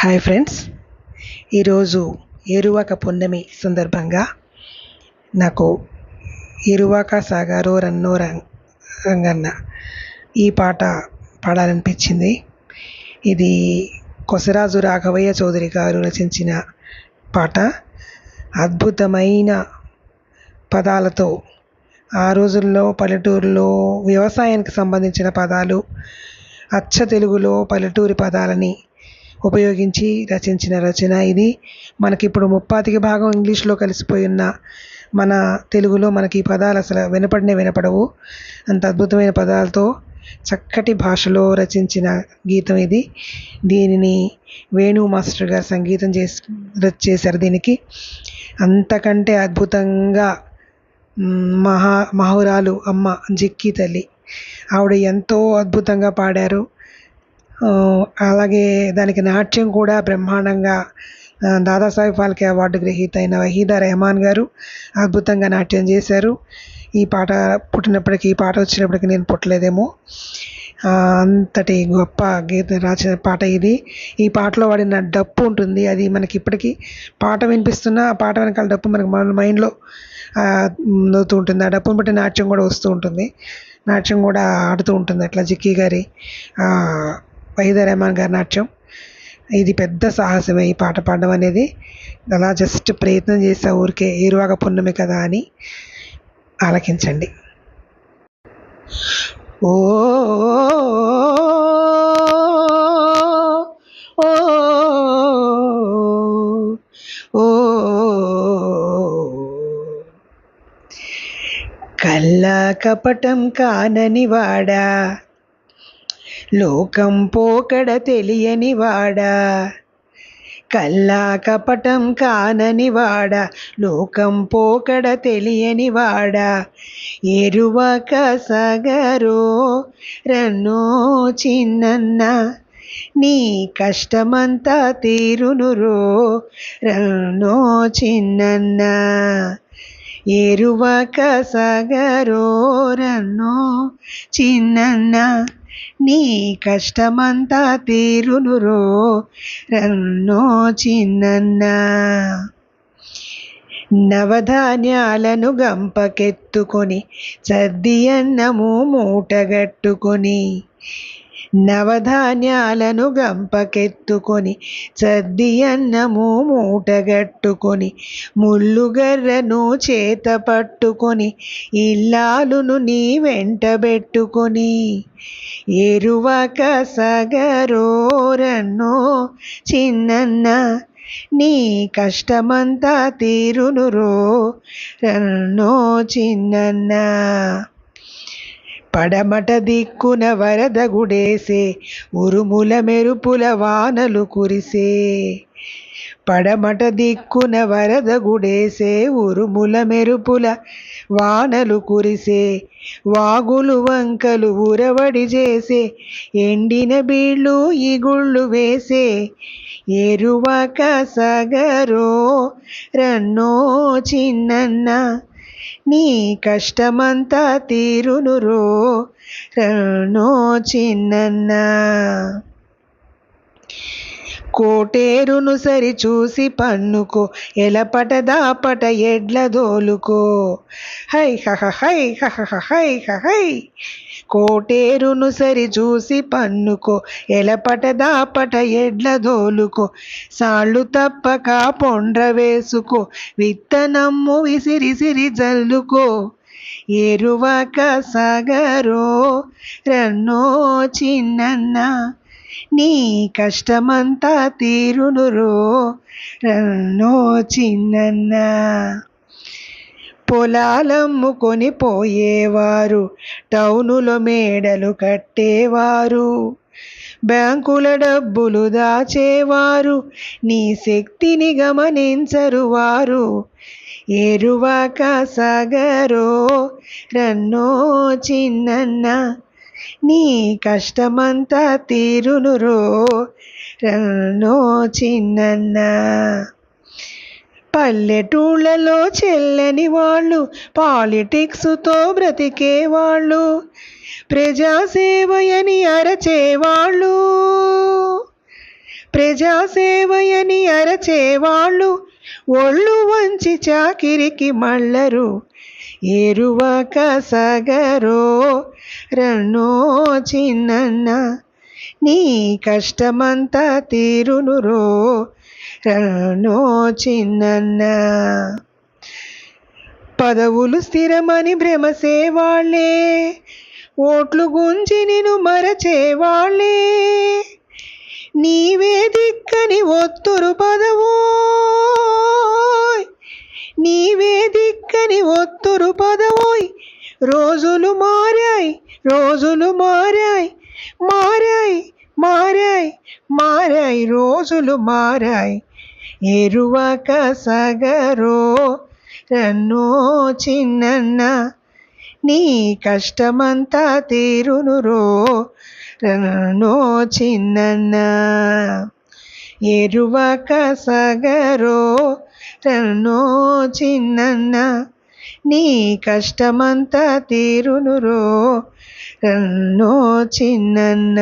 Hi friends, ఈరోజు ఏరువాక పున్నమి సందర్భంగా నాకు ఏరువాక సాగారో రన్నో రంగన్న ఈ పాట పాడాలనిపించింది. ఇది కొసరాజు రాఘవయ్య చౌదరి గారు రచించిన పాట. అద్భుతమైన పదాలతో ఆ రోజుల్లో పల్లెటూరులో వ్యవసాయానికి సంబంధించిన పదాలు అచ్చ తెలుగులో పల్లెటూరి పదాలని ఉపయోగించి రచించిన రచన ఇది. మనకిప్పుడు ముప్పాతికి భాగం ఇంగ్లీష్లో కలిసిపోయి ఉన్న మన తెలుగులో మనకి ఈ పదాలు అసలు వినపడవు. అంత అద్భుతమైన పదాలతో చక్కటి భాషలో రచించిన గీతం ఇది. దీనిని వేణు మాస్టర్ గారు సంగీతం చేశారు. దీనికి అంతకంటే అద్భుతంగా మహురాలు అమ్మ జిక్కి తల్లి ఆవిడ ఎంతో అద్భుతంగా పాడారు. అలాగే దానికి నాట్యం కూడా బ్రహ్మాండంగా దాదాసాహెబ్ ఫాల్కే అవార్డు గ్రహీత అయిన వహీదా రెహమాన్ గారు అద్భుతంగా నాట్యం చేశారు. ఈ పాట ఈ పాట వచ్చినప్పటికీ నేను పుట్టలేదేమో, అంతటి గొప్ప గీత రాసిన పాట ఇది. ఈ పాటలో వాడిన డప్పు ఉంటుంది, అది మనకి ఇప్పటికీ పాట వినిపిస్తున్నా ఆ పాట వెనకాల డప్పు మనకి మన మైండ్లో నవ్వుతూ ఉంటుంది. ఆ డప్పును బట్టి నాట్యం కూడా వస్తూ ఉంటుంది, నాట్యం కూడా ఆడుతూ ఉంటుంది. అట్లా జిక్కీ గారి వహీదా రెహమాన్ గారి నాట్యం ఇది పెద్ద సాహసమే. ఈ పాట పాడడం అనేది అలా జస్ట్ ప్రయత్నం చేసా, ఊరికే ఏరువాక పున్నమి కదా అని. ఆలకించండి. ఓ కల్లా కపటం కానని వాడా, లోకం పోకడ తెలియని వాడా, కల్లా కపటం కానని వాడా, లోకం పోకడ తెలియని వాడా, ఎరువక సగరో రన్నో చిన్నన్న, నీ కష్టమంతా తీరునురో రన్నో చిన్నన్న, ఎరువక సగరో రన్నో చిన్నన్న, నీ కష్టమంతా తీరునురో రన్నో చిన్నన్న. నవధాన్యాలను గంపకెత్తుకొని సద్ది అన్నము మూటగట్టుకొని, నవధాన్యాలను గంపకెత్తుకొని సద్ది అన్నము మూటగట్టుకొని, ముల్లుగర్రను చేత పట్టుకొని ఇల్లాలును నీ వెంటబెట్టుకొని, ఎరువక సగరో రన్నో చిన్నన్న, నీ కష్టమంతా తీరునురో రన్నో చిన్నన్న. పడమట దిక్కున వరద గుడేసే, ఉరుముల మెరుపుల వానలు కురిసే, పడమట దిక్కున వరద గుడేసే, ఉరుముల మెరుపుల వానలు కురిసే, వాగులు వంకలు ఉరవడి చేసే, ఎండిన బీళ్ళు ఇగుళ్ళు వేసే, ఎరువక సగరో రన్నో చిన్నన్న, నీ కష్టమంతా తీరునురో రన్నో చిన్నన్న. కోటేరును సరి చూసి పన్నుకో, ఎలపట దాపట ఎడ్ల దోలుకో, హై హహ హై హహ హై హై, కోటేరును సరి చూసి పన్నుకో, ఎలపట దాపట ఎడ్ల దోలుకో, సాళ్ళు తప్పక పొండ్ర వేసుకో, విత్తనమ్ము విసిరిసిరి జల్లుకో, ఎరువక సగరో రన్నో చిన్నన్న, నీ కష్టమంతా తీరునురో రన్నో చిన్నన్న. పొలాలమ్ముకొని పోయేవారు, టౌనులో మేడలు కట్టేవారు, బ్యాంకుల డబ్బులు దాచేవారు, నీ శక్తిని గమనించరు వారు, ఎరువక సగరో రన్నో చిన్నన్న, నీ కష్టమంతా తీరునురో రన్నో చిన్నన్న. పల్లెటూళ్ళలో చెల్లని వాళ్ళు, పాలిటిక్స్తో బ్రతికేవాళ్ళు, ప్రజాసేవయని అరచేవాళ్ళు, ప్రజాసేవయని అరచేవాళ్ళు ఒళ్ళు వంచి చాకిరికి మళ్ళరు. ఏరువాక సాగరో రన్నో చిన్నన్న, నీ కష్టమంతా తీరునురో రన్నో చిన్నన్న. పదవులు స్థిరమని భ్రమసేవాళ్లే, ఓట్లు గుంజి నిన్ను మరచేవాళ్లే, నీవే దిక్కని ఒత్తురు పదవోయ్, నీవే దిక్కని ఒత్తురు పదవోయ్. రోజులు మారాయి, రోజులు మారాయి, మారాయి మారాయి మారాయి, రోజులు మారాయి. ఏరువాక సాగరో రన్నో చిన్నన్న, నీ కష్టమంతా తీరునురో రన్నో చిన్నన్న. ఏరువాక సాగరో రన్నో చిన్నన్న, నీ కష్టమంతా తీరునురో రన్నో చిన్నన్న.